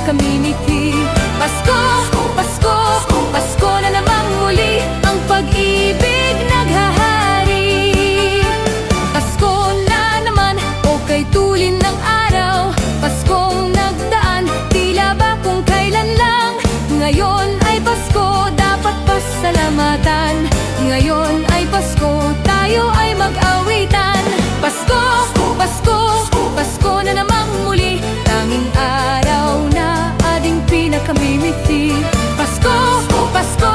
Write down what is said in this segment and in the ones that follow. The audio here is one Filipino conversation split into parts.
pinakamimiti. Pasko, Pasko, Pasko na namang muli, ang pag-ibig naghahari. Pasko na naman, okay tulin ng araw. Paskong nagdaan, tila ba kung kailan lang. Ngayon ay Pasko, dapat pasalamatan. Ngayon ay Pasko, tayo ay mag-awitan. Pasko, Pasko, Pasko na namang muli, tanging araw na ating pinakamimiti. Pasko, Pasko,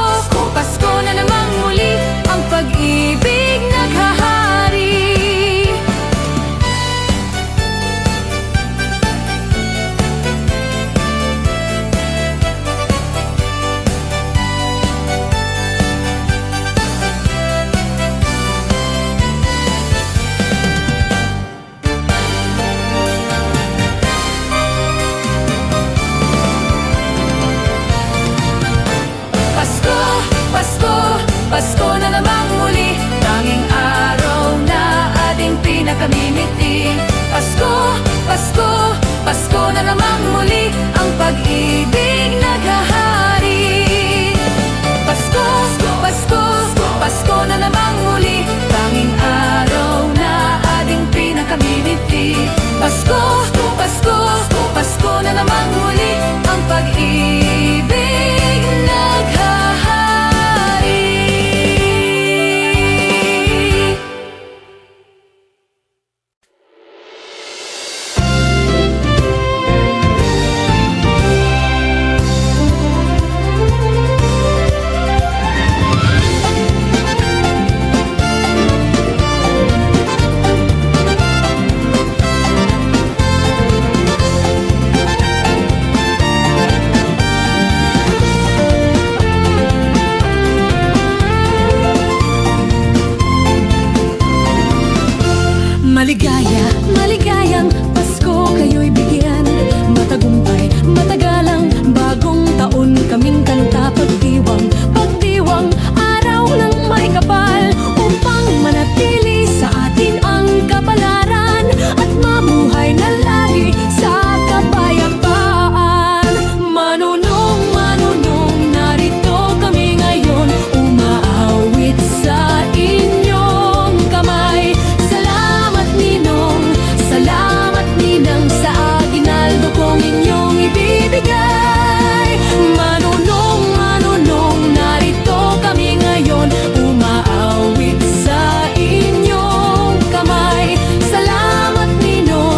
Pasko na namang muli, ang pag-ibig naghahari. Pasko na namang muli, tanging araw na ating pinakamimiti. Pasko, Pasko, Pasko na namang muli, ang pag-ibig naghahari. Pasko, Pasko, Pasko na namang muli, tanging araw na ating pinakamimiti. Pasko, Pasko, Pasko na namang muli, ang pag-ibig naghahari. Maligaya, maligayang Pasko kayo'y bigyan. Matagumpay, matagalang bagong taon kaming kanta. Pagdiwang, pagdiwang, araw ng may kapal, upang manatili sa atin ang kapalaran at mamuhay na lagi sa kapayapaan. Manunong, manunong, narito kami ngayon, umaawit sa inyong kamay. Salamat ninang sa aginaldo kong inyong ibibigay. Manunong, manunong, narito kami ngayon, umaawit sa inyong kamay. Salamat ninang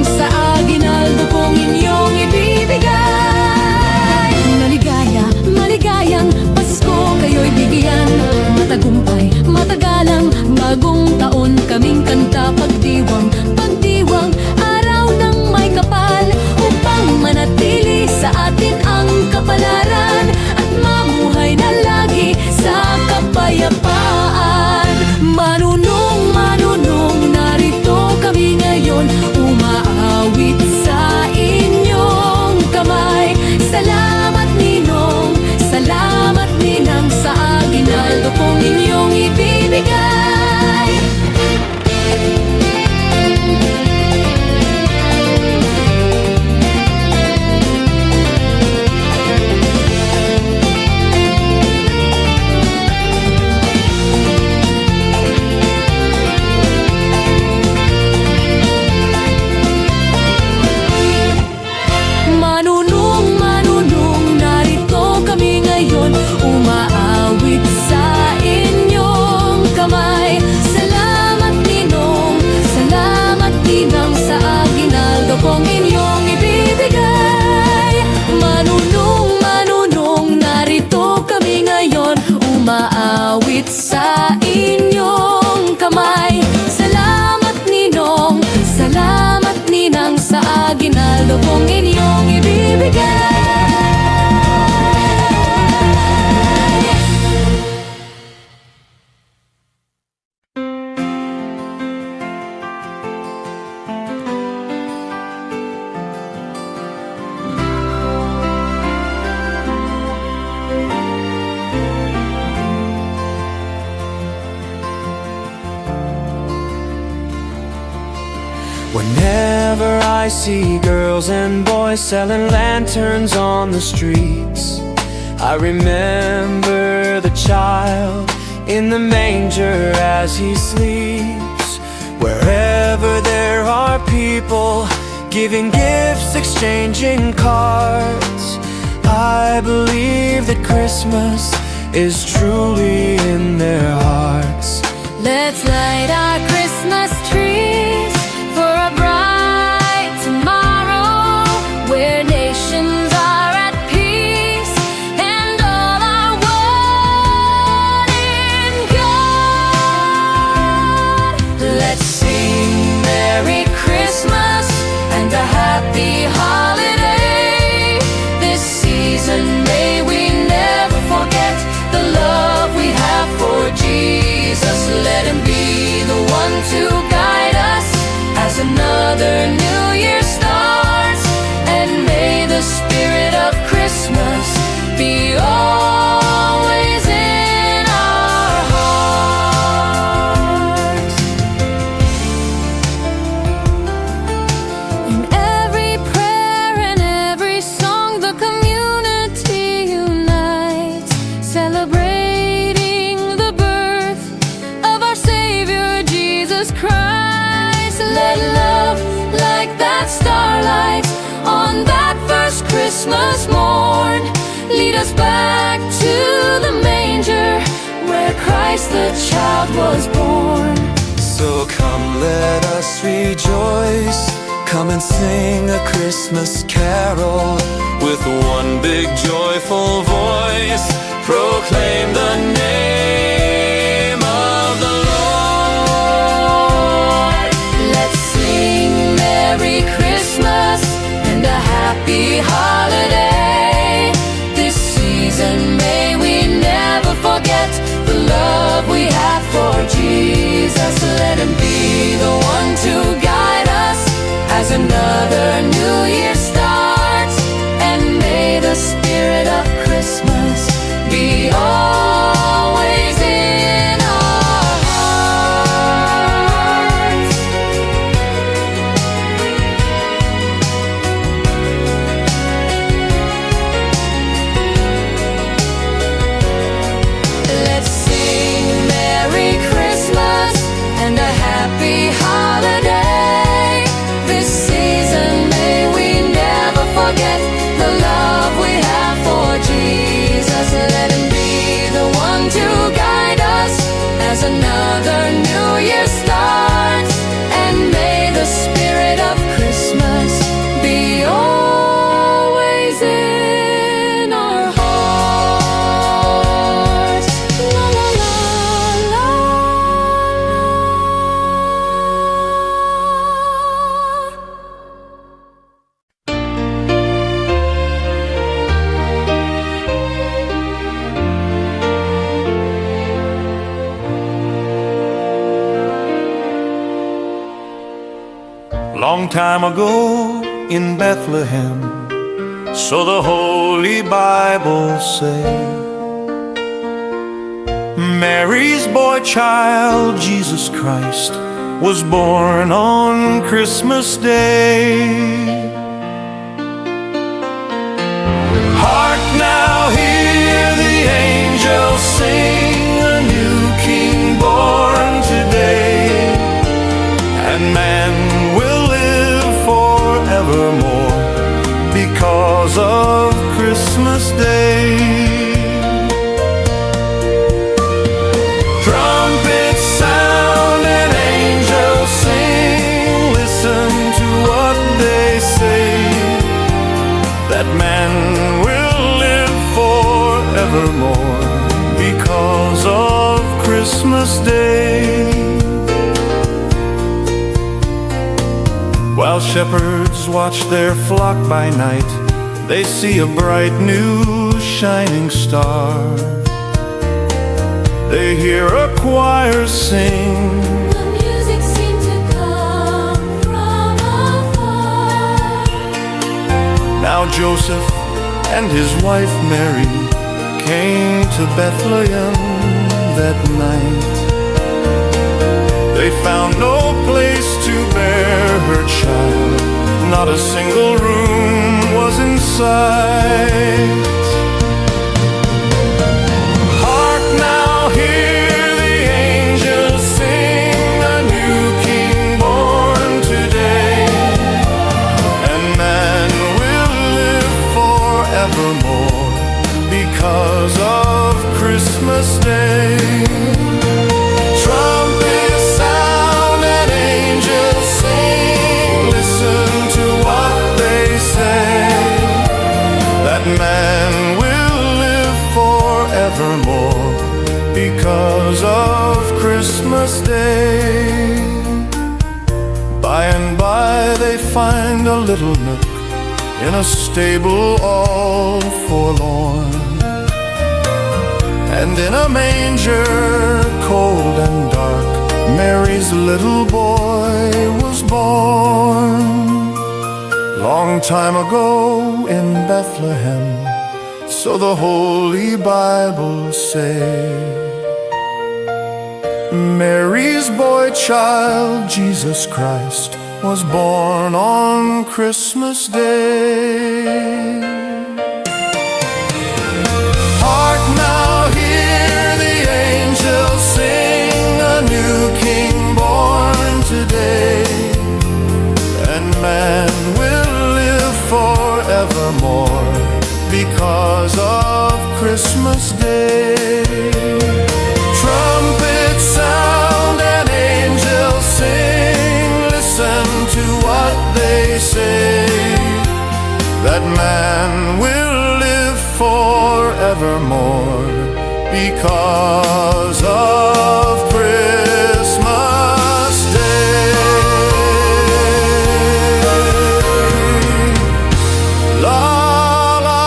sa aginaldo kong inyong ibibigay. Maligaya, maligayang Pasko kayo'y bigyan. Matagumpay, matagalang bagong taon kaming kanta. Pagdiwang, pagdiwang, araw ng may kapal, upang manatili sa atin ang kapalaran at mamuhay na lagi sa kapayapaan. Manunong, manunong, narito kami ngayon, umaawit sa inyong kamay. Salamat ninang sa aginaldo kong inyong ibibigay. Manunong, manunong, narito kami ngayon, umaawit sa inyong kamay. Salamat ninang sa aginaldo kong inyong ibibigay. Manunong, manunong, narito kami ngayon, umaawit sa inyong kamay. Salamat ninang sa aginaldo kong inyong ibibigay. Whenever I I see girls and boys selling lanterns on the streets, I remember the child in the manger as he sleeps. Wherever there are people giving gifts, exchanging cards, I believe that Christmas is truly in their hearts. Let's light our Christmas trees for a bright tomorrow, where nations are at peace and all are one in God. Let's sing Merry Christmas and a Happy Holiday. This season may we never forget the love we have for Jesus. Let Him be the one to guide us as another new year starts, and may the spirit of Christmas be always in our hearts. In every prayer and every song, the community unites, celebrating the birth of our Savior Jesus Christ. Let love, like that starlight on that first Christmas morn, lead us back to the manger where Christ the child was born. So come, let us rejoice, come and sing a Christmas carol. With one big joyful voice, proclaim the name of the Lord. Let's sing Merry Christmas and a Happy Holiday. This season may we never forget the love we have for Jesus. Let Him be the one to guide us as another new year starts, and may the spirit of Christmas be always in our hearts. Let's sing Merry Christmas and a Happy Holiday. This season may we never forget the love we have for Jesus. Let Him be the one to guide us as another new year starts, and may the spirit of Christmas be always in our hearts. La la la la la. Long time ago in Bethlehem, so the Holy Bible say, Mary's boy child, Jesus Christ, was born on Christmas Day. Hark now, hear the angels sing, a new King born today, and man will live forevermore because of Christmas Day. Trumpets sound and angels sing, listen to what they say, that man will live forevermore because of Christmas Day. While shepherds watch their flock by night, they see a bright new shining star. They hear a choir sing, The music seemed to come from afar. now Joseph and his wife Mary came to Bethlehem that night. They found no place to bear her child, not a single room was in sight. Hark now, hear the angels sing, a new king born today, and man will live forevermore because of Christmas Day. Trumpets sound and angels sing, listen to what they say, that man will live forevermore because of Christmas Day. By and by they find a little nook in a stable all forlorn, and in a manger cold and dark Mary's little boy was born. Long time ago in Bethlehem, so the Holy Bible say, Mary's boy child, Jesus Christ, was born on Christmas Day. Hark now, hear the angels sing, a new king born today, and man will live forevermore because of Christmas Day. Trumpets sound and angels sing, listen to what they say, that man will live forevermore because of Christmas Day. La la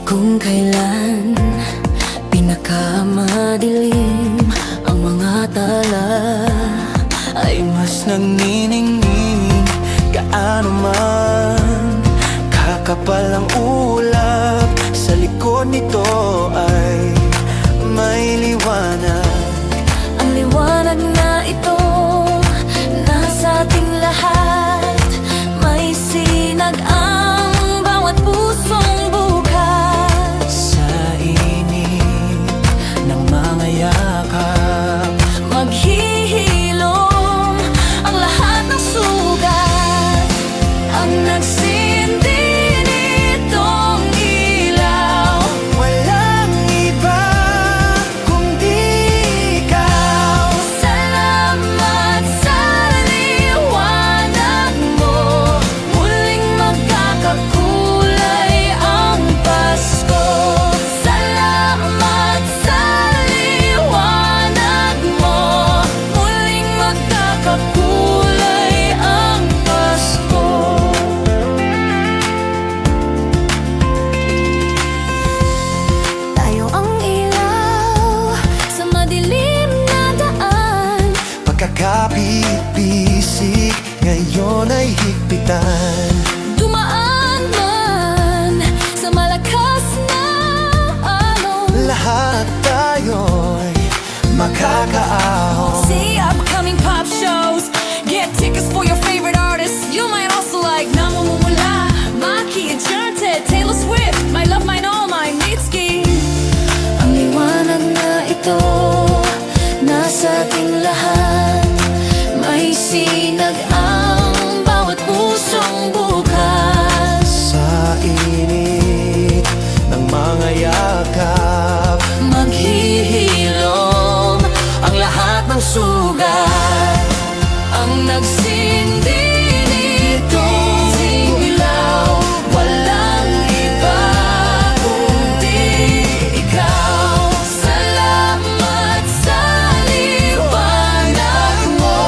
Kung kailan pinakamadilim ang mga tala, ay mas nagniningning, gaano man kakapal ang ulap, sa likod nito ay may liwanag. ang liwanag na ito nasa ating lahat, may sinag ang bawat pusong bukas. Sa init ng mga yakap, Maghihilom ang lahat ng sugat, ang nagsindi nitong ilaw. walang iba kundi ikaw. Salamat sa liwanag mo, muling magkakakulay ang Pasko. Salamat sa liwanag mo, muling magkakakulay ang Pasko. Tayo ang ilaw sa madilim na daan, Pagkakapit-bisig ngayon ay higpitan. dumaan man sa malakas na alon. Lahat tayo'y makakaahon. See upcoming pop shows, get tickets for your favorite artists. You might also like Namumula, Maki, Enchanted, Taylor Swift, My Love, Mine All, Mine, Mitski. Ang liwanag na ito nasa ating lahat, may sinag ang bawat pusong bukas. Sa init ng mga yakap, Maghihilom ang lahat ng sugat, ang nagsindi nitong ilaw. Walang iba kundi ikaw. Salamat sa liwanag mo,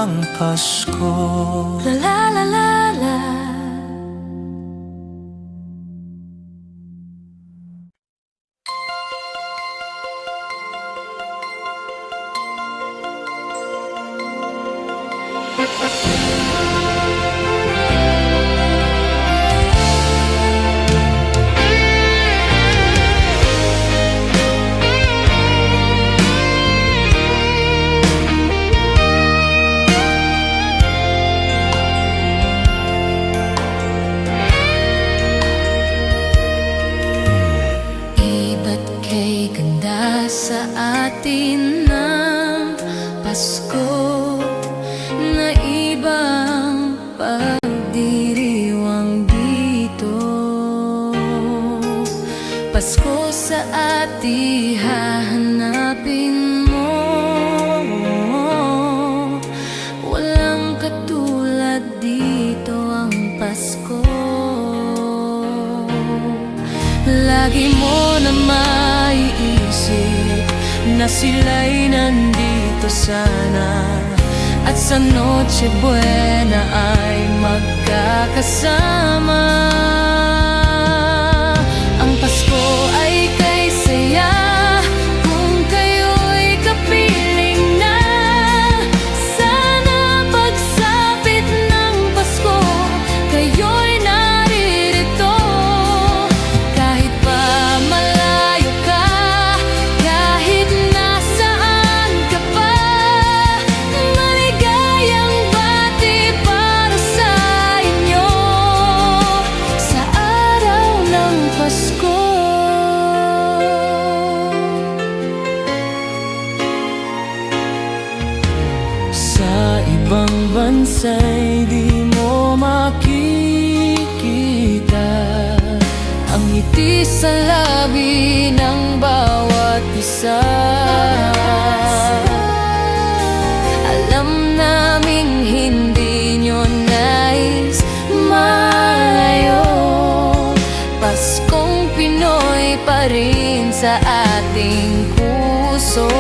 ng Pasko. La la la la la. Iba't kay ganda sa atin ng Pasko, na ibang pagdiriwang dito. Pasko sa ati hahanapin mo, walang katulad dito ang Pasko. Lagi mo na maiisip na sila'y nandito sana, at sa Noche Buena ay magkakasama. Ang Pasko ay kay saya kung kayo'y kapiling na. Sana pagsapit ng Pasko, kayo'y naririto. Kahit pa malayo ka, kahit nasaan ka pa, maligayang bati para sa inyo sa araw ng Pasko. Sa ibang bansa'y di mo makikita Ang ngiti sa labi ng bawat isa. Alam naming hindi nyo nais malayo. Paskong Pinoy pa rin sa ating puso.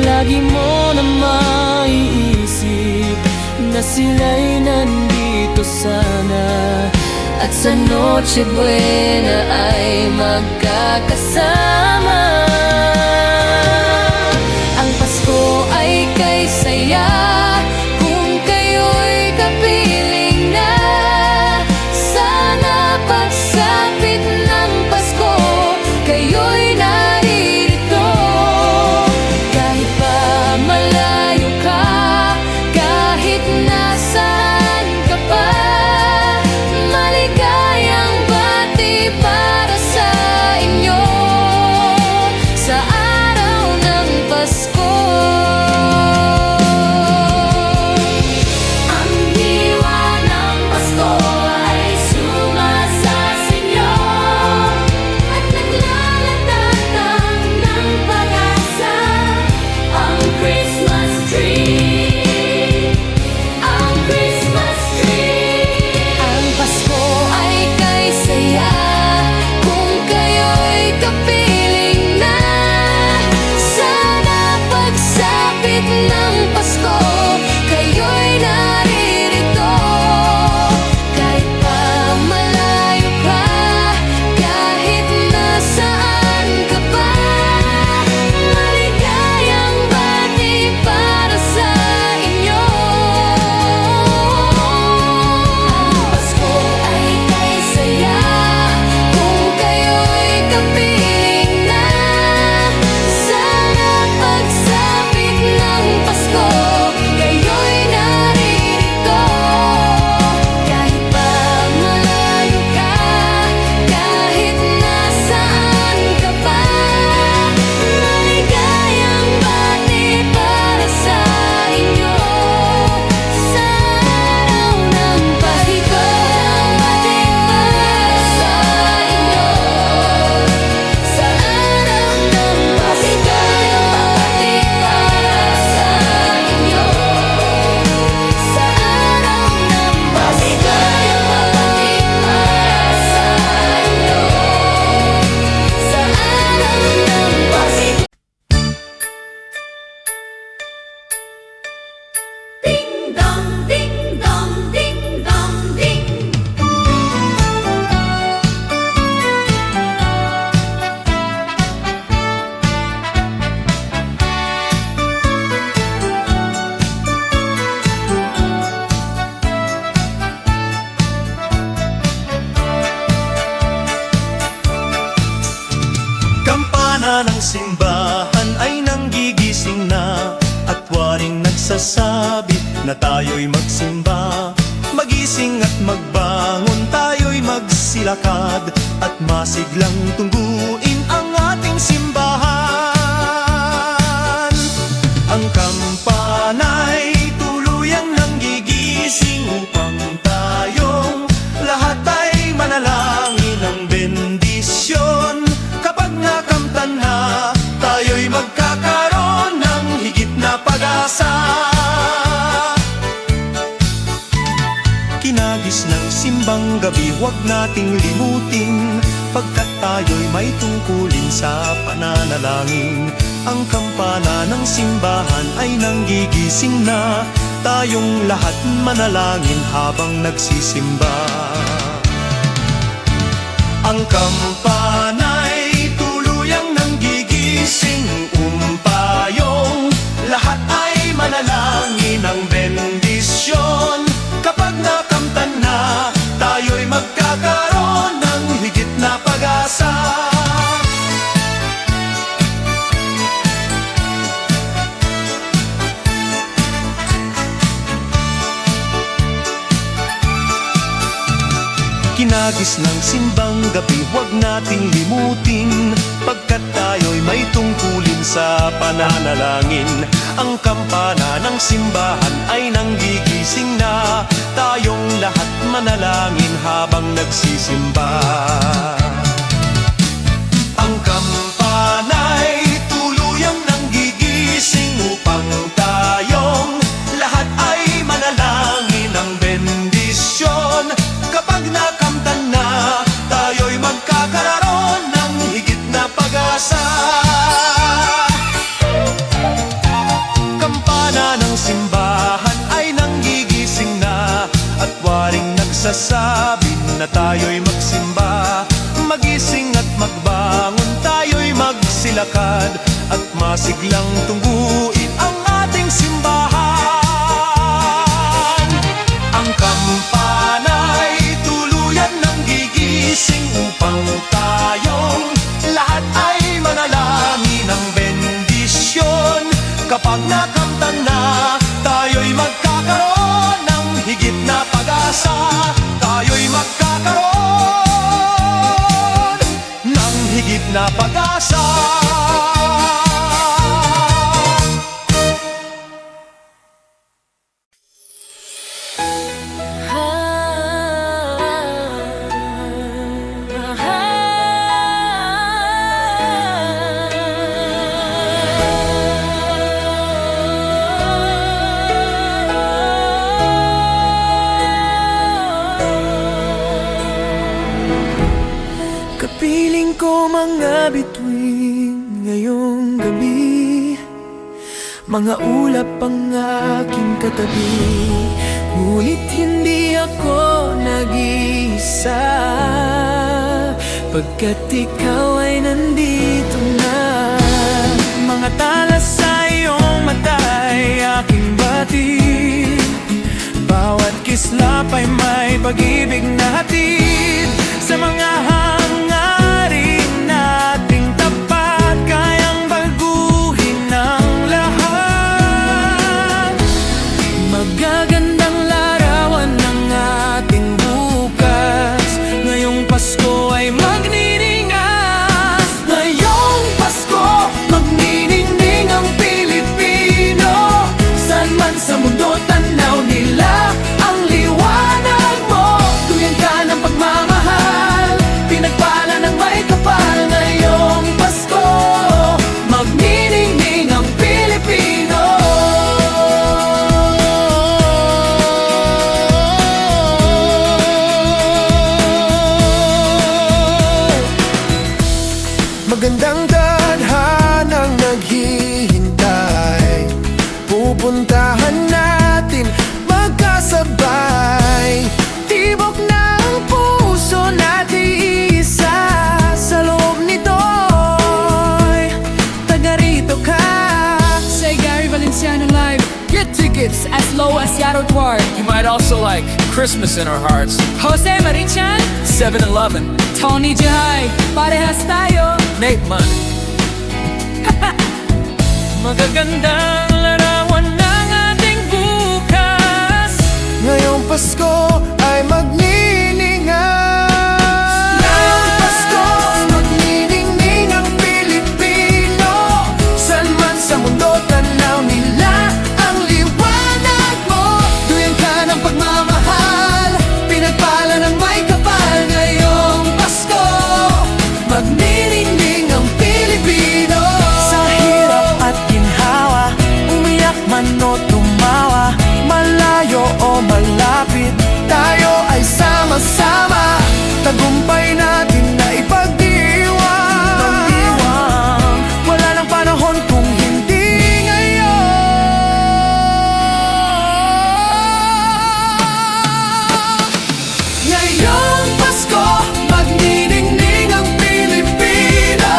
Lagi mo na maiisip na sila'y nandito sana, At sa Noche Buena ay magkakasama. Ang Pasko ay kay saya kung kayo'y kapiling na. Sana pagsapit ng Pasko, kayo'y naririto. Kahit pa malayo ka, kahit nasaan ka pa, maligayang bati para sa inyo ng simbahan ay nanggigising na, at waring nagsasabi na tayo'y magsimba. Magising at magbangon, tayo'y magsilakad, at masiglang tungguin ang ating simbahan. Ang kampana'y tuluyang nanggigising upang tayong lahat ay manalangin ng bendisyon. Kapag nakamtan na, tayo'y magkakaroon ng higit na pag-asa. Kinagis ng simbang gabi, huwag nating limutin, pagkat tayo'y may tungkulin sa pananalangin. Ang kampana ng simbahan ay nanggigising na, tayong lahat manalangin habang nagsisimba. Ang kampana'y tuluyang nanggigising, umpayong lahat ay manalangin ng bendisyon. Kapag nakamtan na, tayo'y magkakaroon ng higit na pag-asa. Kinagis ng simbang gabi, huwag nating limutin, pagkat tayo'y may tungkulin sa pananalangin. Ang kampana ng simbahan ay nanggigising na, tayong lahat manalangin habang nagsisimba. Ang kampana'y tuluyang nanggigising upang tayong lahat ay manalangin ng bendisyon. Kapag nakamtan na, tayo'y magkakaroon ng higit na pag-asa. Kampana ng simbahan ay nanggigising na, at waring nagsasabi na tayo'y magsimba. Magising at magbangon, tayo'y magsilakad, at masiglang tungguin ang ating simbahan. Ang kampana'y tuluyan ng gigising upang tayong lahat ay manalangin ng bendisyon. Kapag nakamtan na, tayo'y magkakaroon ng higit na pag-asa. Tayo'y magkakaroon ng higit na pag-asa. Kapiling ko mga bituin ngayong gabi, mga ulap ang aking katabi, ngunit hindi ako nag-iisa, pagkat ikaw ay nandito na. Mga tala sa iyong mata'y aking batid, bawat kislap ay may pag-ibig na hatid. Sa mga hangarin nating tapat, kayang baguhin ang lahat. Magagandang larawan ng ating bukas, ngayong Pasko ay magniningas. Ngayong Pasko, magniningning ang Pilipino. Saan man sa mundo tanaw nila ang liwanag mo. Tuyan ka ng pagmamahal, pinagpala ng may kapal. Ngayong Pasko, magniningning ang Pilipino. Magandang tadhanang naghihintay, pupuntahan natin magkasabay. Tibok na ang puso natin isa, sa loob nito'y taga rito ka. Say Gary Valenciano Live. Get tickets as low as Yarrow Dwar. You might also like Christmas in Our Hearts, Jose Marichan, 7-Eleven, Tony Jai, parehas tayo. Nate Money, Magagandang larawan ng ating bukas. Ngayong Pasko ay magniningay. Ngayong Pasko magniningning ang Pilipino. San man sa mundo tanaw nila ang liwanag mo. Duyan ka ng pagmamahal, pinagpala ng may kapal. Ngayong Pasko magniningning ang Pilipino. Sa hirap at ginhawa, umiyak man o tumawa, malayo o malapit, tayo ay sama-sama. Tagumpay natin na ipagdiwang. Wala nang panahon kung hindi ngayon. Ngayong Pasko, magniningning ang Pilipino.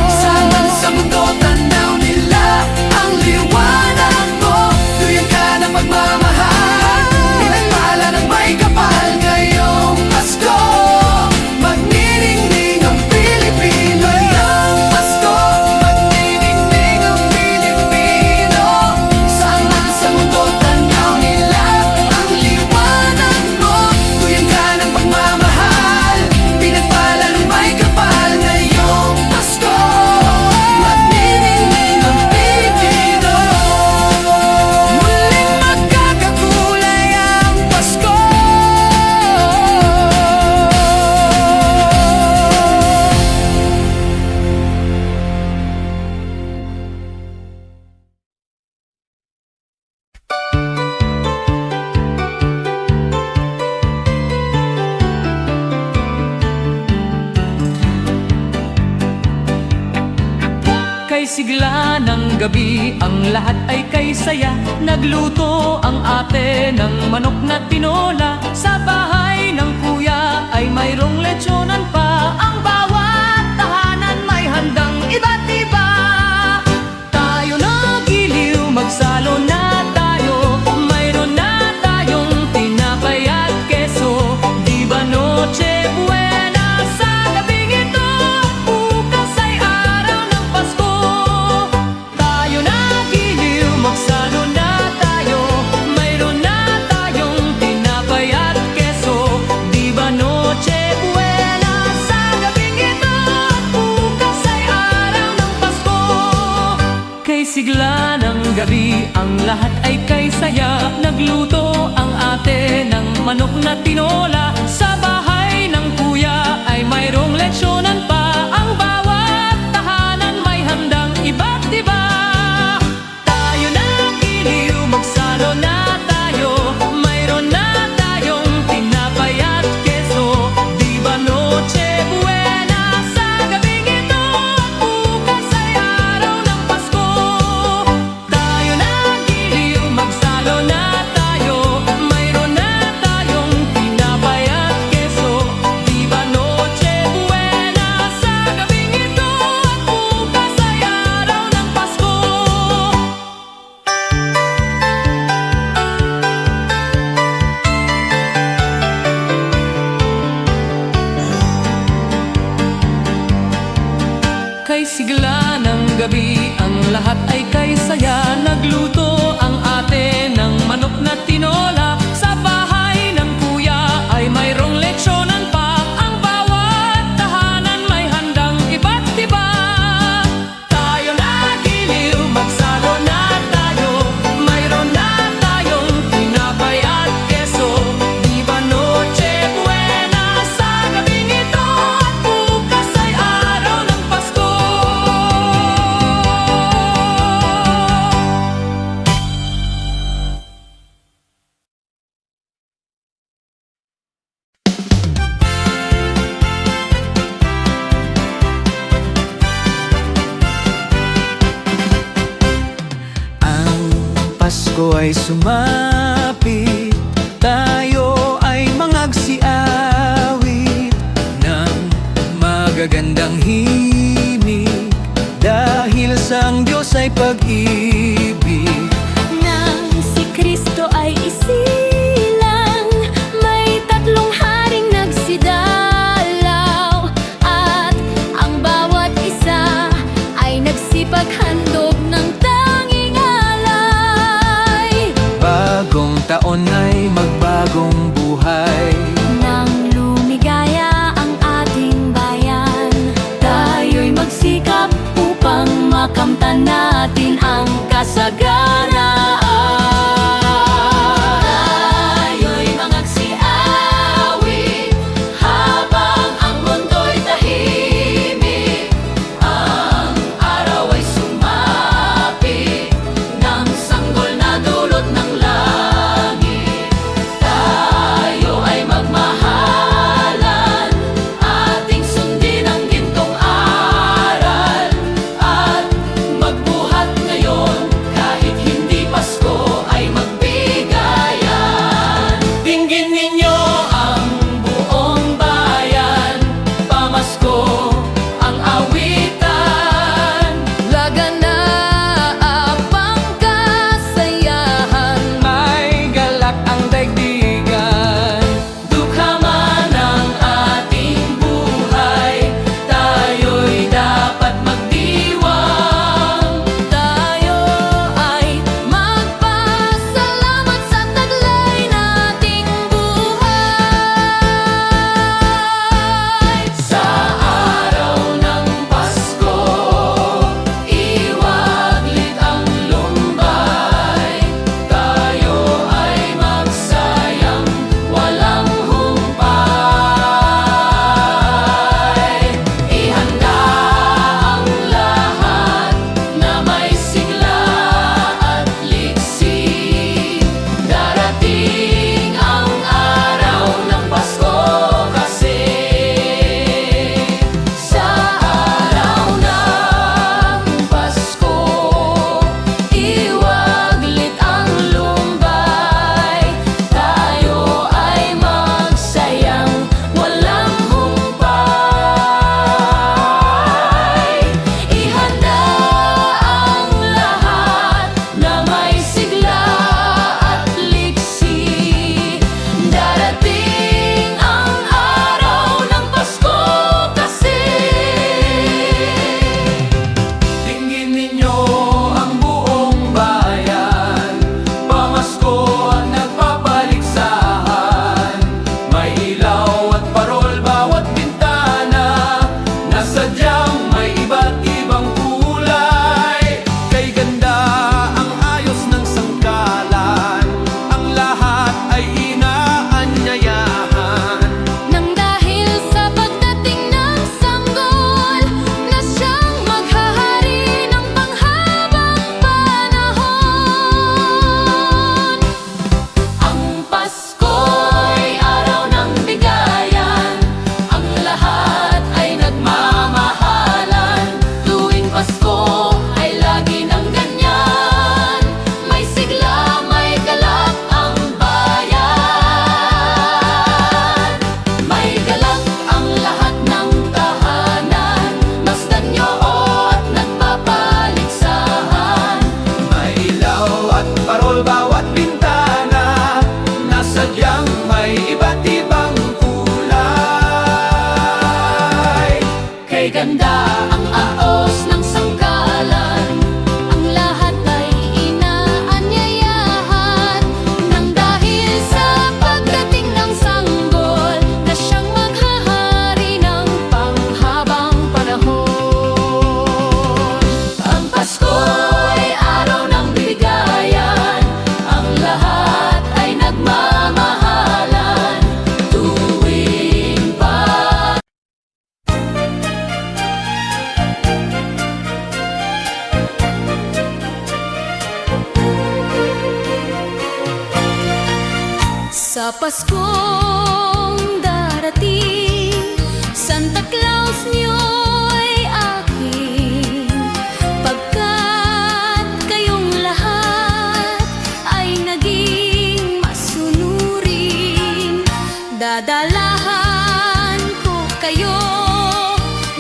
Saan sa mundo tanaw nila ang liwanag mo. Duyan ka ng pagmamahal, pinagpala ng may kapal. Ngayong Pasko, magniningning ang Pilipino. Ngayong Pasko, magniningning ang Pilipino. Saan sa mundo tanaw nila ang liwanag mo. Duyan ka ng pagmamahal, pinagpala ng may kapal. Ngayong Pasko, magniningning ang Pilipino. Muling magkakakulay ang Pasko. Kay sigla ng gabi, ang lahat ay kay saya. Nagluto ang ate ng manok na tinola. Sa bahay ng kuya ay mayroong lechonan pa. Ang bawat tahanan may handang iba't iba. Tayo na giliw, magsalo na tayo. Mayroon na tayong tinapay at keso. Di ba Noche Buena sa gabing ito? Bukas ay araw ng Pasko. Tayo na giliw, magsalo na tayo. Mayroon na tayong tinapay at keso. Di ba Noche Buena sa gabing ito? Bukas ay araw ng Pasko. Kay sigla ng gabi, ang lahat ay kay saya. Nagluto ang ate ng manok na tinola. Sa bahay ng kuya ay mayroong lechonan pa. Ang bawat tahanan may handang iba't iba. Tayo na giliw, magsalo na tayo. Mayroon na tayong tinapay at keso. Di ba Noche Buena sa gabing ito? Bukas ay araw ng Pasko. Tayo na giliw, magsalo na tayo. Mayroon na tayong tinapay at keso. Di ba Noche Buena sa gabing ito? Bukas ay araw ng Pasko. Kay sigla ng gabi, ang lahat ay kay saya. Nagluto ang ate ng manok na tinola. Sa bahay ng kuya ay mayroong lechonan pa. Ang bawat tahanan may handang iba't iba. Tayo na giliw, magsalo na tayo. Mayroon na tayong tinapay at keso. Di ba Noche Buena sa gabing ito? Bukas ay araw ng Pasko. Ang Pasko ay sumapit, tayo ay mangagsiawit ng magagandang himig. Dahil sa ang Diyos ay pag-ibig. Nang si Kristo ay isilang, may tatlong haring nagsidalaw, at ang bawat isa ay nagsipag Sa Paskong darating, Santa Claus niyo'y akin. Pagkat kayong lahat ay naging masunurin, dadalahan ko kayo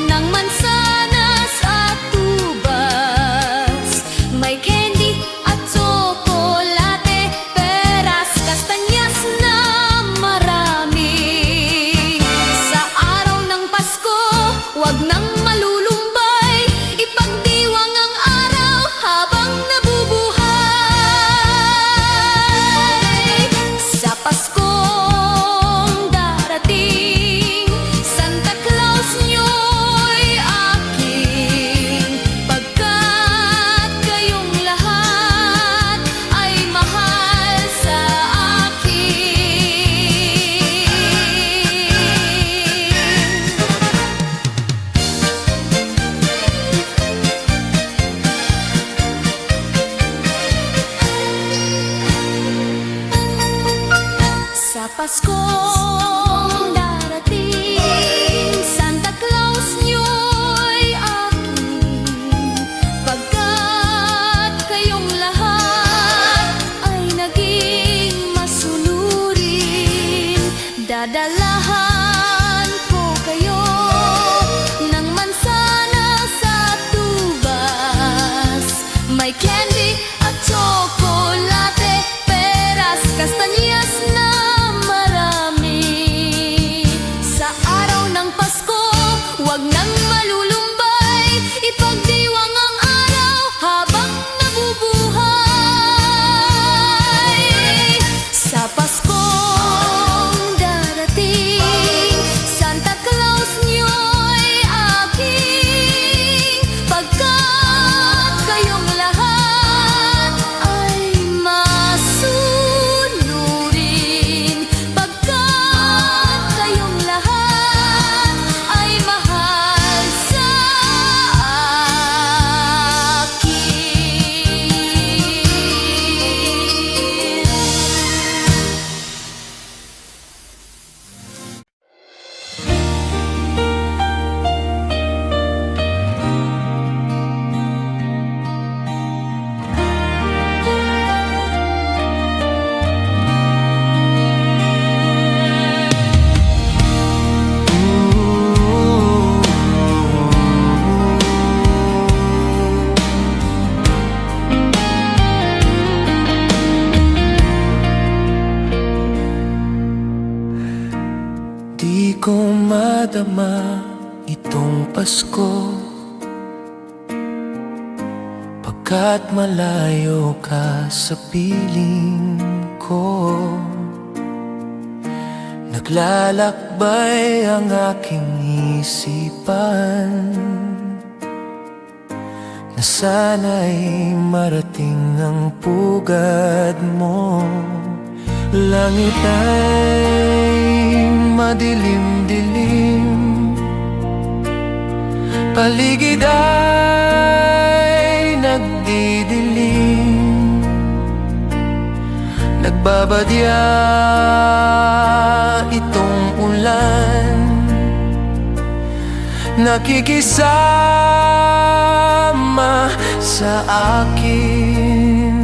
ng mansanas at tubas. May candy at tsokolate, peras, kastanyas na marami. Sa araw ng Pasko, wag nang malulumbay, ipagdiwang ang araw habang nabubuhay. Sa Paskong darating, Santa Claus niyo'y akin. Pagkat kayong lahat ay mahal sa akin. Sa Paskong darating, Santa Claus niyo'y akin. Pagkat kayong lahat ay naging masunurin, dadalahan ko kayo ng mansanas at tubas. May candy at tsokolate, peras, kastanyas na marami. Sa araw ng Pasko, wag nang malulumbay, ipagdiwang ang araw habang nabubuhay. Sa Paskong darating, Santa Claus niyo'y aking. Pagkat kayong lahat ay masunurin, pagkat kayong lahat ay mahal sa Di ko madama itong Pasko, pagkat malayo ka sa piling ko. Naglalakbay ang aking isipan, na sana'y marating ang pugad mo. Langit ay madilim-dilim, paligid ay nagdidilim, nagbabadya itong ulan, nakikisama sa akin.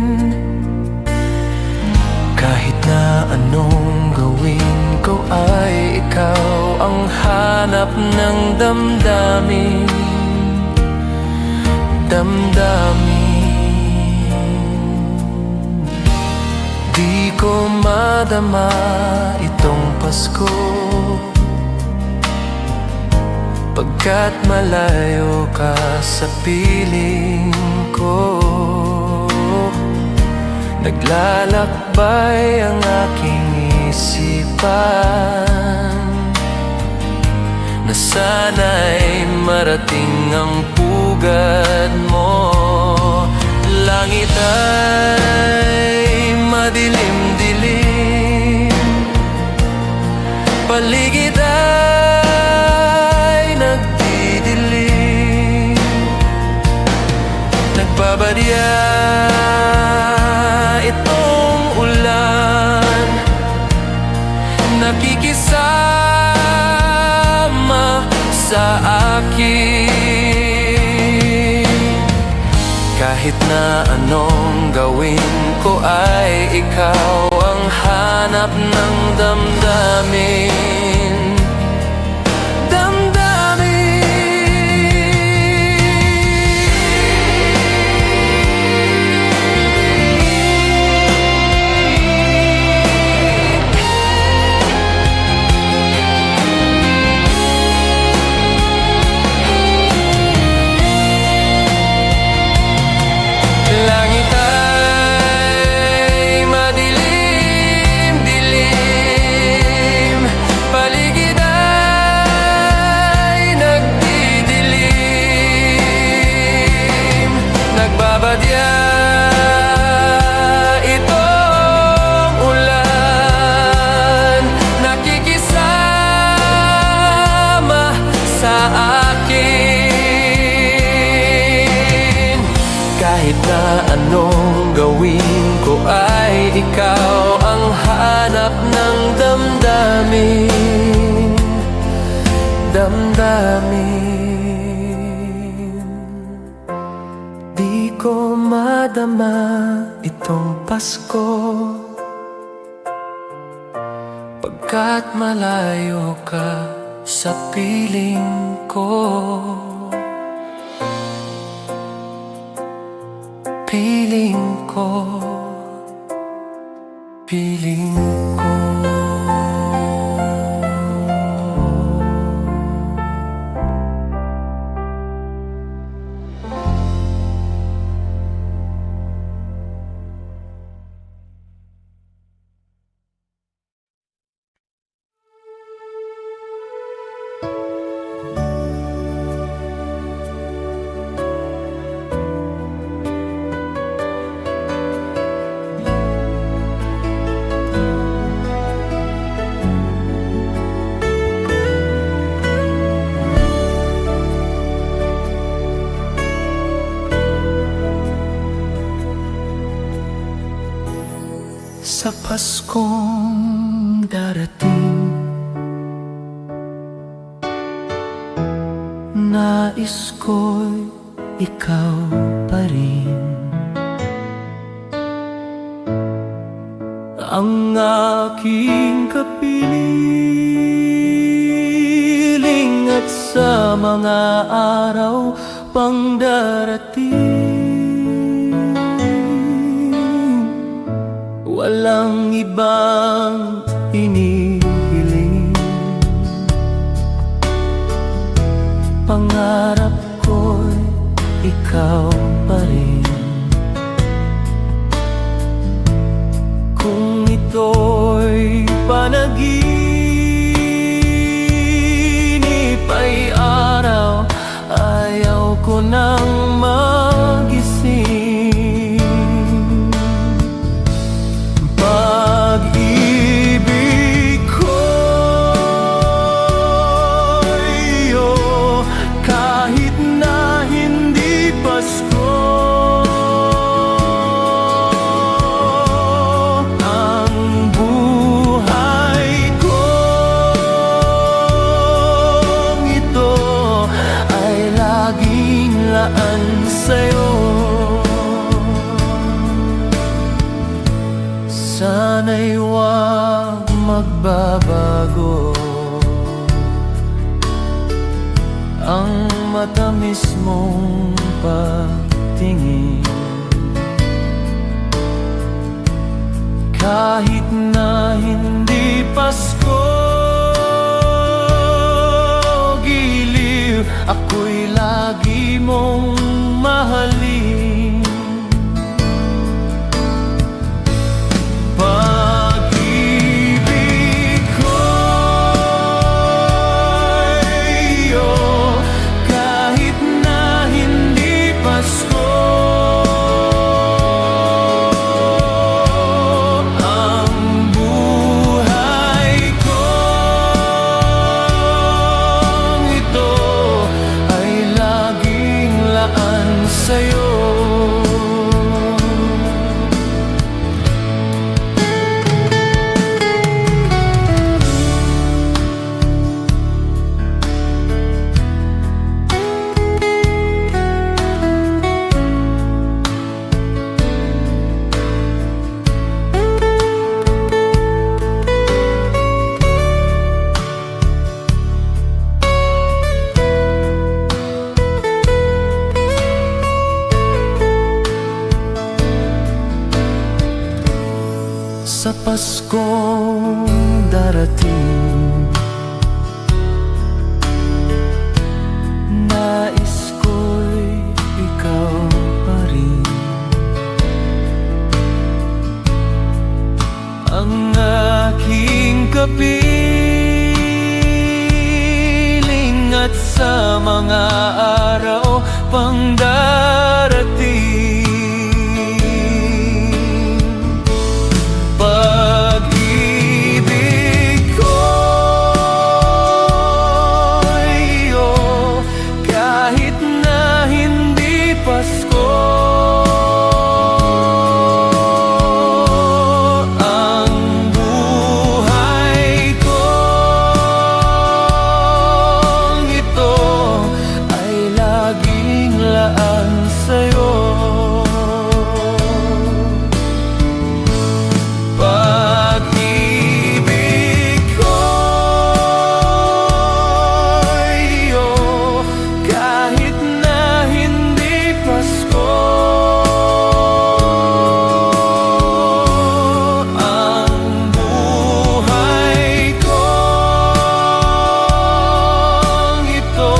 Kahit na anong gawin ko ay ikaw ang hanap ng damdamin. Di ko madama itong Pasko, pagkat malayo ka sa piling ko. Naglalakbay ang aking isipan, na sana'y marating ang pugad mo. Langit ay madilim-dilim, paligid ay nagdidilim, nagbabadya itong ulan, nakikisama sa akin. Kahit na anong gawin ko ay ikaw ang hanap ng damdamin. Langit ay madilim-dilim, paligid ay nagdidilim. Nagbabadya itong ulan, nakikisama sa akin. Kahit na anong gawin ko ay ikaw ang hanap ng damdamin. Di ko madama itong Pasko, pagkat malayo ka sa piling ko. Piling ko, piling ko. Sa Paskong darating, nais ko'y ikaw pa rin ang aking kapiling, at sa mga araw pang darating walang ibang hinihiling. Pangarap ko'y ikaw pa rin. Kung ito'y panaginip ay araw, ayaw ko nang magising. Pag-ibig ko'y iyo, kahit na hindi Pasko. Ang buhay kong ito ay laging laan sa'yo. Sana'y huwag magbabago ang matamis mong pagtingin. Kahit na hindi Pasko, giliw, ako'y lagi mong mahalin. Pag-ibig ko'y iyo, kahit na hindi Pasko. Ang buhay kong ito ay laging laan Paskong darating, nais ko'y ikaw pa rin ang aking kapiling, at sa mga araw pang darating, pag-ibig ko'y iyo, kahit na hindi Pasko. Ang buhay kong ito ay laging laan sa'yo. Pag-ibig ko'y iyo, kahit na hindi Pasko. Ang buhay kong ito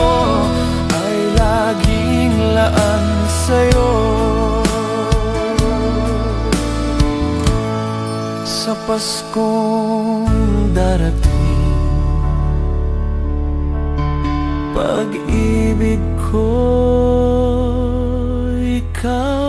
ay laging laan sa'yo. Sa Paskong darating, pag-ibig ko ikaw.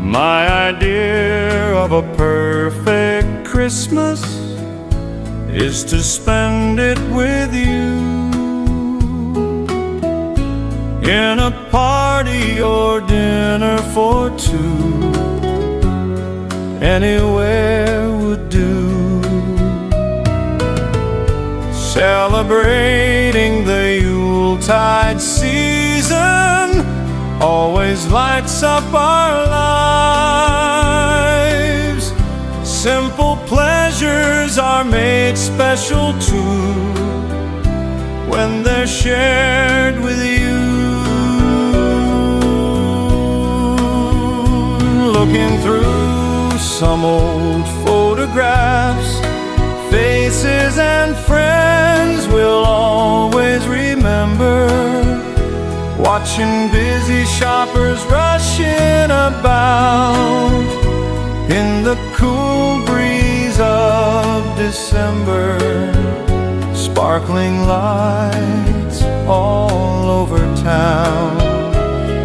My idea of a perfect Christmas is to spend it with you, in a party or dinner for two. Anywhere would do, celebrating the Yuletide season always lights up our lives. Simple pleasures are made special too when they're shared with you. Looking through some old photographs, faces and friends we'll always remember. Watching busy shoppers rushing about in the cool breeze of December. Sparkling lights all over town,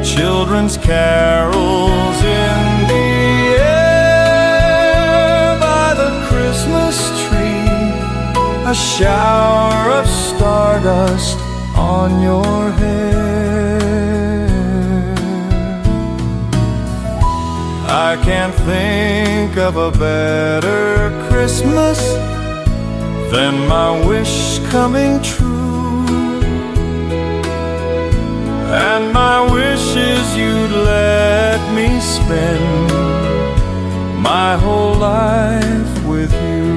children's carols in the air by the Christmas tree, a shower of stardust on your hair. I can't think of a better Christmas than my wish coming true. And my wish is you'd let me spend my whole life with you.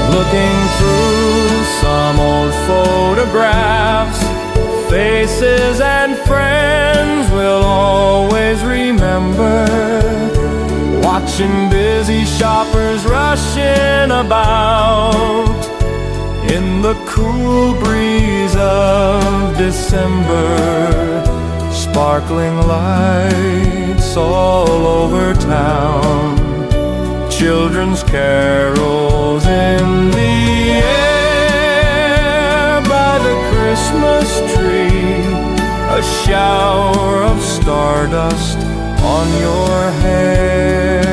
Looking through some old photographs, faces and friends we'll always remember. Watching busy shoppers rushing about in the cool breeze of December. Sparkling lights all over town, children's carols in the air by the Christmas tree, a shower of stardust on your hair.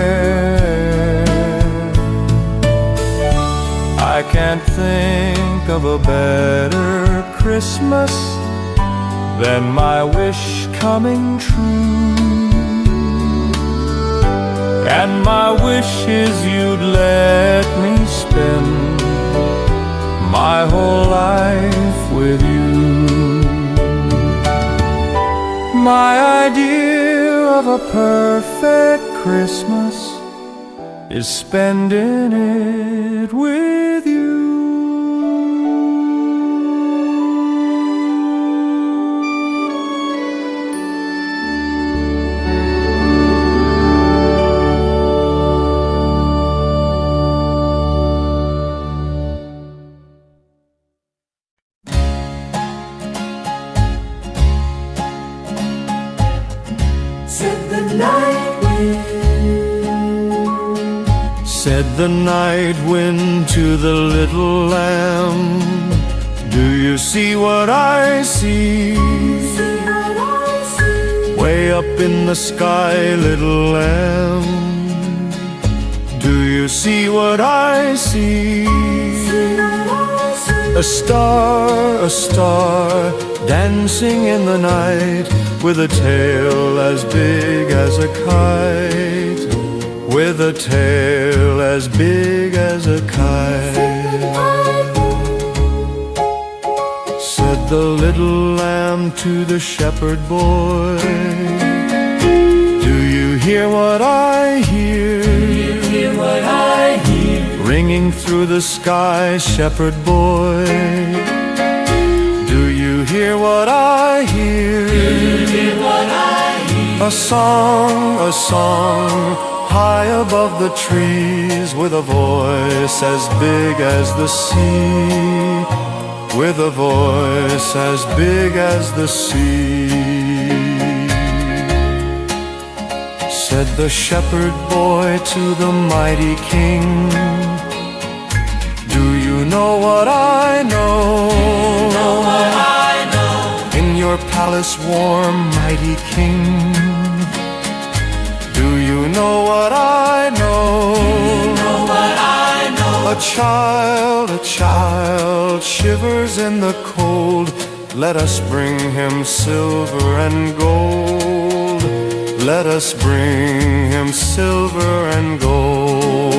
I can't can't think of a better Christmas than my wish coming true. And my wish is you'd let me spend my whole life with you. My idea of a perfect Christmas is spending it with you. Said the night wind to the little lamb, do you see what I see? Way up in the sky, little lamb, do you see what I see? A star, dancing in the night, with a tail as big as a kite, with a tail as big as a kite. Said the little lamb to the shepherd boy, do you hear what I hear? Do you hear what I hear? Ringing through the sky, shepherd boy, do you hear what I hear? Do you hear what I hear? A song, high above the trees, with a voice as big as the sea, with a voice as big as the sea. Said the shepherd boy to the mighty king, do you know what I know? In your palace warm, mighty king, do you know what I know? A child shivers in the cold. Let us bring him silver and gold. Let us bring him silver and gold.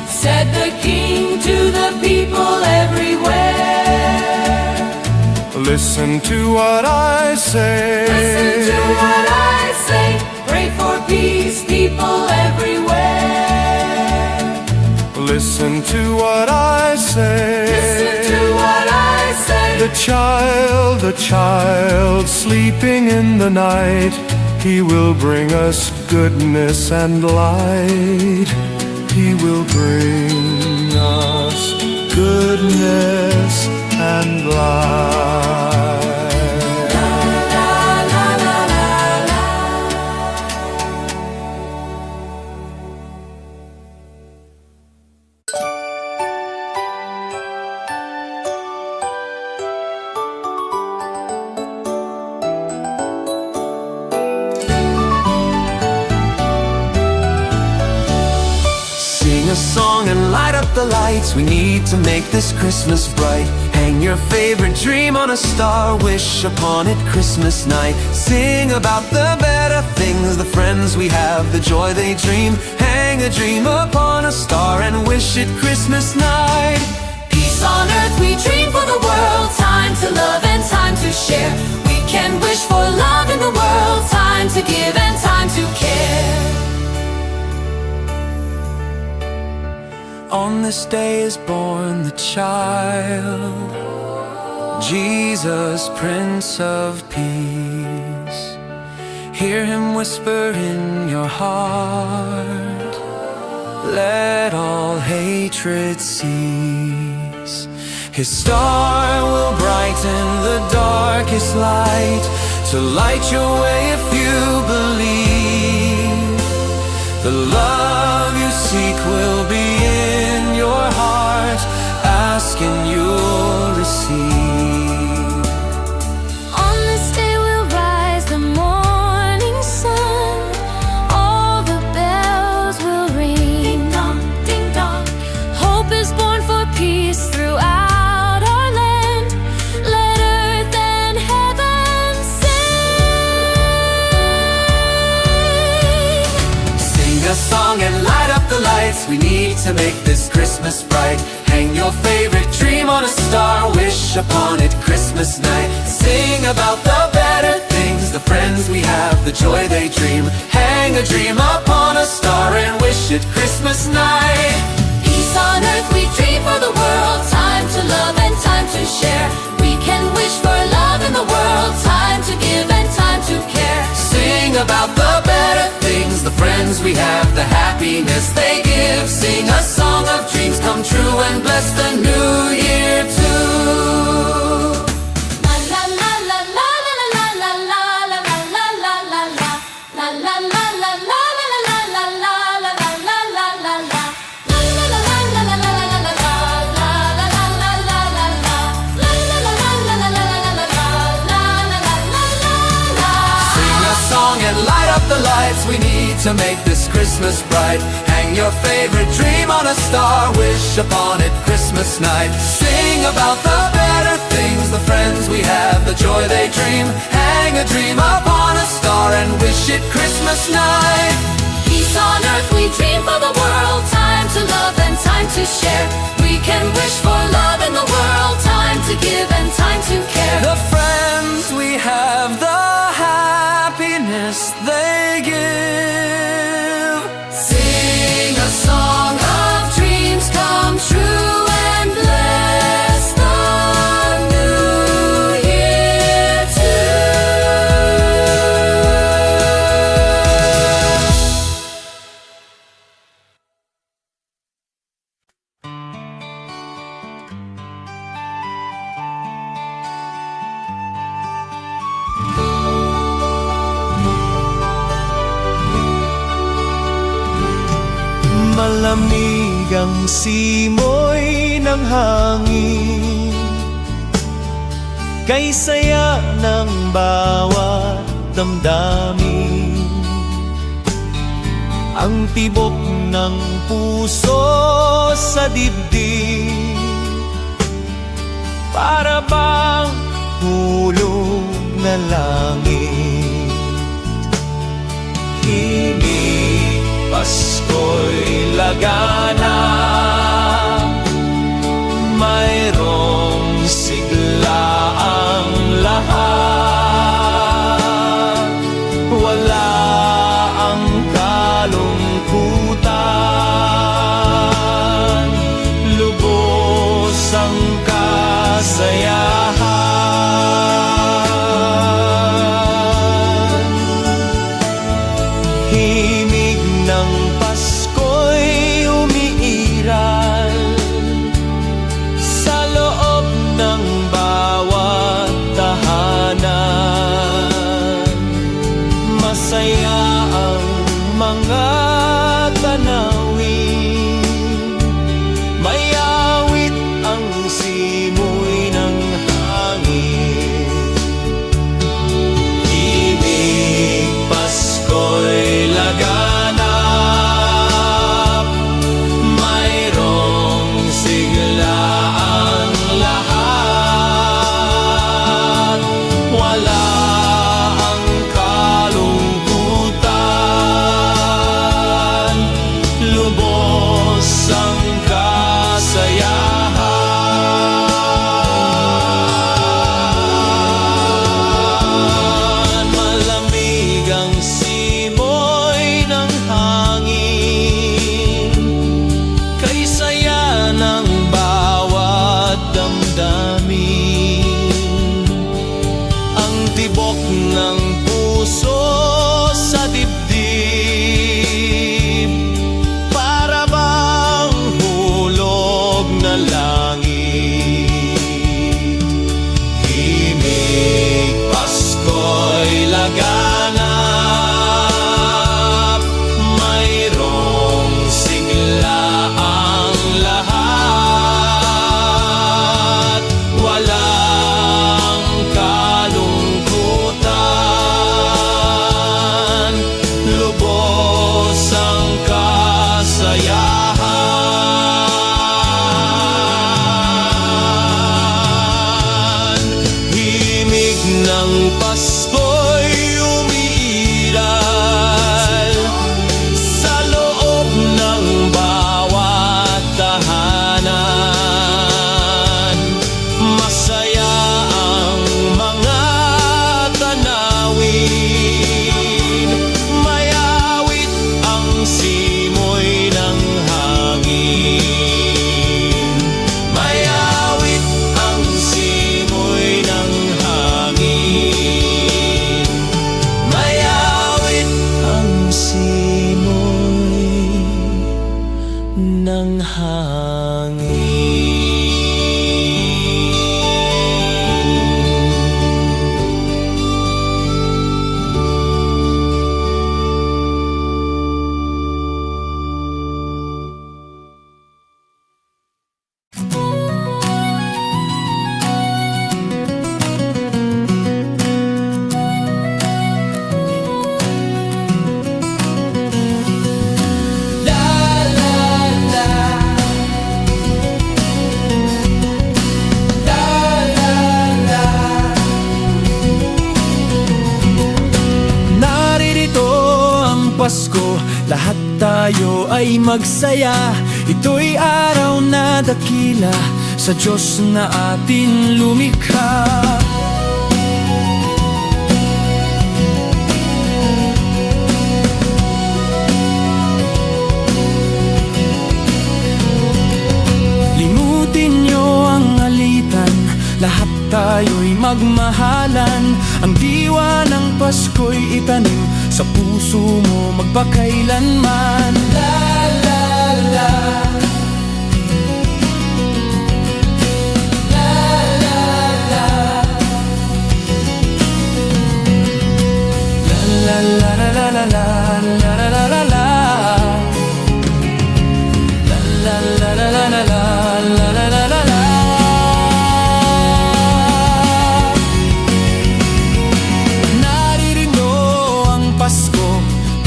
Said the king to the people everywhere, listen to what I say. listen to what I say. Pray for peace, people everywhere. Listen to what I say. Listen to what I say. The child sleeping in the night, he will bring us goodness and light. He will bring us goodness and light. Sing a song and light up the lights. We need to make this Christmas bright. Hang your favorite dream on a star. Wish upon it Christmas night. Sing about the better things, the friends we have, the joy they dream. Hang a dream upon a star and wish it Christmas night. Peace on earth we dream for the world. Time to love and time to share. We can wish for love in the world. Time to give and time to care. On this day is born the child, Jesus, Prince of Peace. Hear him whisper in your heart, let all hatred cease. His star will brighten the darkest light, to light your way if you believe. The love you seek will be in your heart, ask and you'll receive. On this day will rise the morning sun. All the bells lights, we need to make this Christmas bright. Hang your favorite dream on a star, wish upon it Christmas night. Sing about the better things, the friends we have, the joy they dream. Hang a dream upon a star and wish it Christmas night. Peace on earth we dream for the world, time to love and time to share. We can wish for love in the world, time to give and time to care. Sing about the better things, the friends we have, the happiness they give. Sing a song of dreams come true and bless the new year too. La la la la la la la la la la la la la la la la la la la And light up the lights, we need to make this Christmas bright. Hang your favorite dream on a star, wish upon it Christmas night. Sing about the better things, the friends we have, the joy they dream. Hang a dream upon a star and wish it Christmas night. Peace on earth we dream for the world, time to love and time to share. We can wish for love in the world, time to give and time to care. The friends we have, the happiness they give. Sing a song of dreams come true and bless the new year too. Malamig ang simoy ng hangin, kay saya ng bawat damdamin. Ang tibok ng puso sa dibdib, para bang hulog na langit. Himig, Pasko'y lagana, mayroong sigla ang lahat. Wala ang kalungkutan, lubos ang kasayahan. Himig ng Pasko'y umiiyak, ng hangin. Pasko, lahat tayo ay magsaya. Ito'y araw na dakila sa Diyos na atin lumikha. Limutin niyo ang alitan, lahat tayo'y magmahalan. Ang diwa ng Pasko'y itanim sa puso mo magpakailanman. La la la, la la la, la la la la la la la la la la la, la la la la la la la la la la.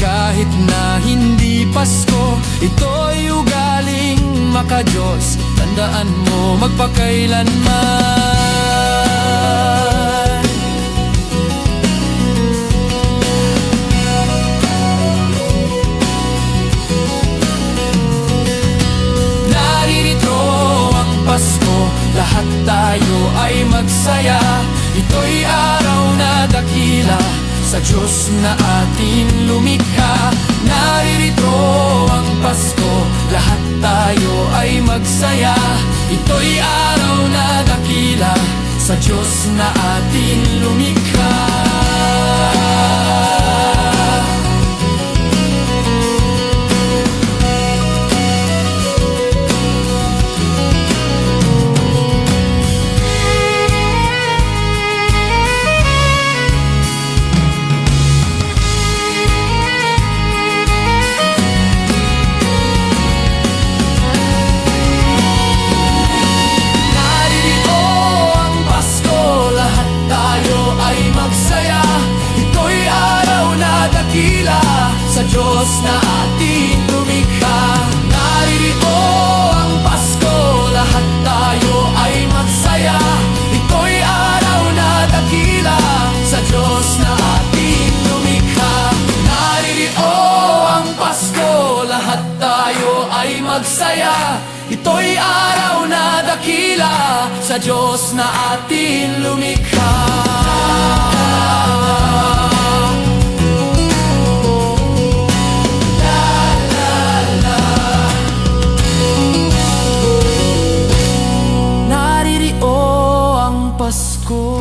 Kahit na hindi Pasko, ito'y ugaling maka-Diyos. Tandaan mo magpakailanman. Naririto ang Pasko, lahat tayo ay magsaya. Ito'y araw na dakila sa Diyos na atin lumikha. Naririto ang Pasko, lahat tayo ay magsaya. Ito'y araw na dakila sa Diyos na atin lumikha. Sa Diyos na ating lumikha. Naririto ang Pasko, lahat tayo ay magsaya. Ito'y araw na dakila sa Diyos na ating lumikha. Naririto ang Pasko, lahat tayo ay magsaya. Ito'y araw na dakila sa Diyos na ating lumikha. Pasko.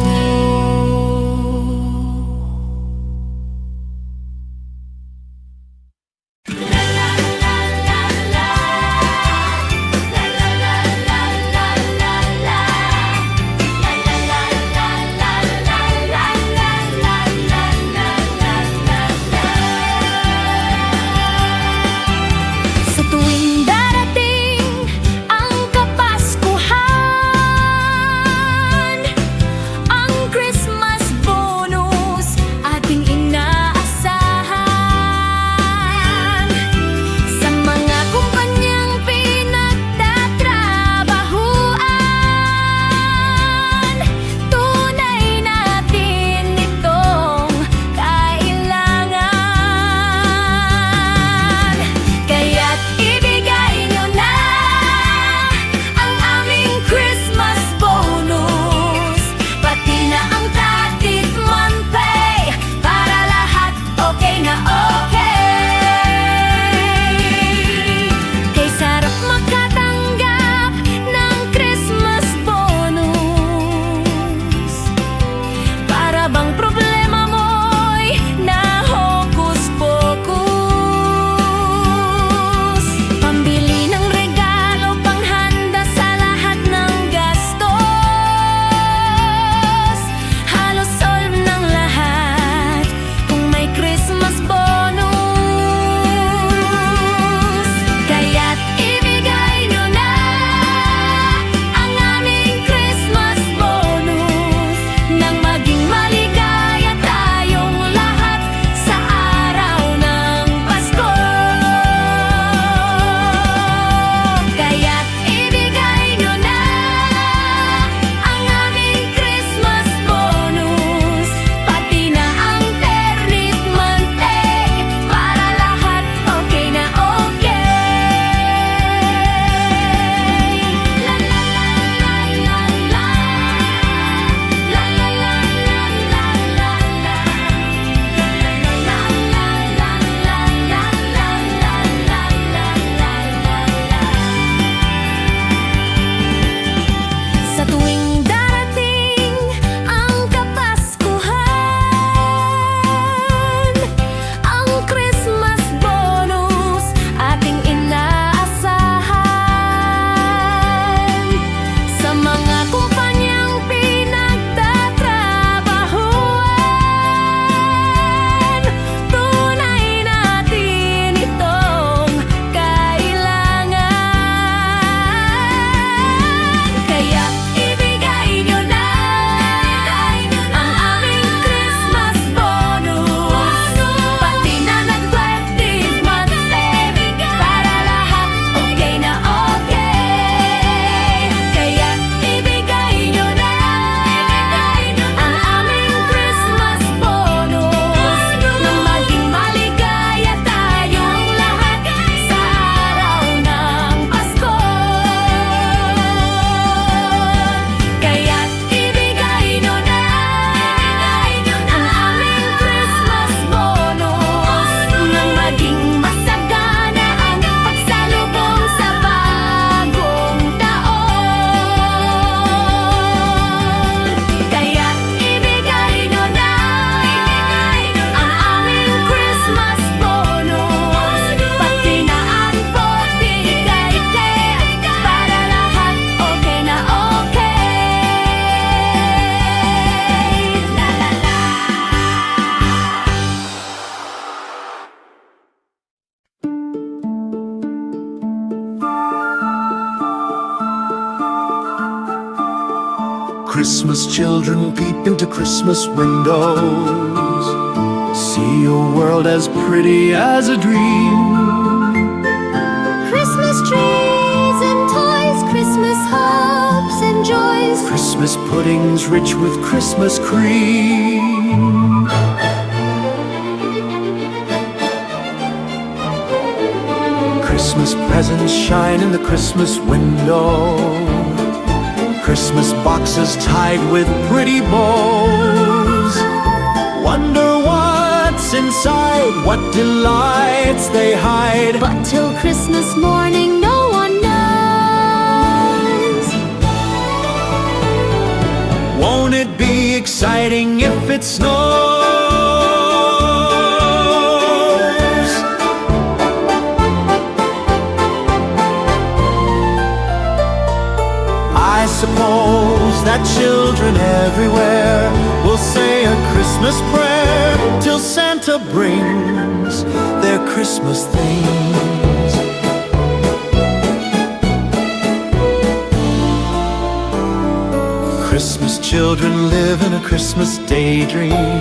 Sa tuwing darating ang Kapaskuhan, Christmas children peep into Christmas windows, see a world as pretty as a dream. Christmas trees and toys, Christmas hopes and joys. Christmas puddings rich with Christmas cream. Christmas presents shine in the Christmas window, Christmas boxes tied with pretty bows. Wonder what's inside, what delights they hide. But till Christmas morning, no one knows. Won't it be exciting if it snows? I suppose that children everywhere will say a Christmas prayer till Santa brings their Christmas things. Christmas children live in a Christmas daydream,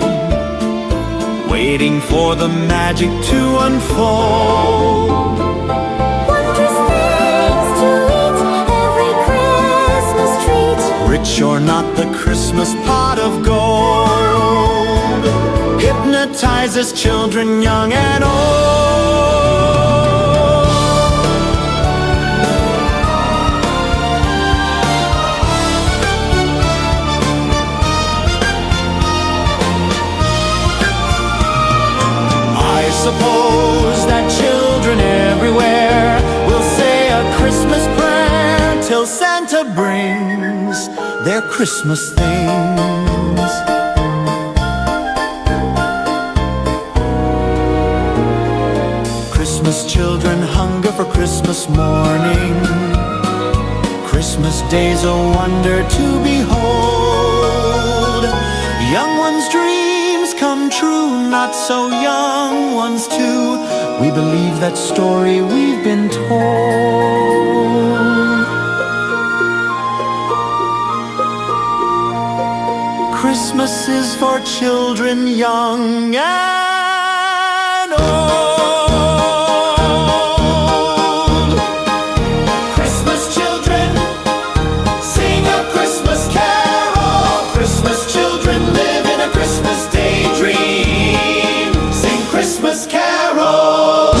waiting for the magic to unfold. Wondrous things to eat, every Christmas treat. Rich or not, the Christmas pot of gold hypnotizes children young and old. I suppose that children everywhere will say a Christmas prayer till Santa brings their Christmas things. Christmas children hunger for Christmas morning. Christmas day's a wonder to behold. Young ones' dreams come true, not so young ones too. We believe that story we've been told. Christmas is for children young and old. Christmas children, sing a Christmas carol. Christmas children live in a Christmas daydream. Sing Christmas carols.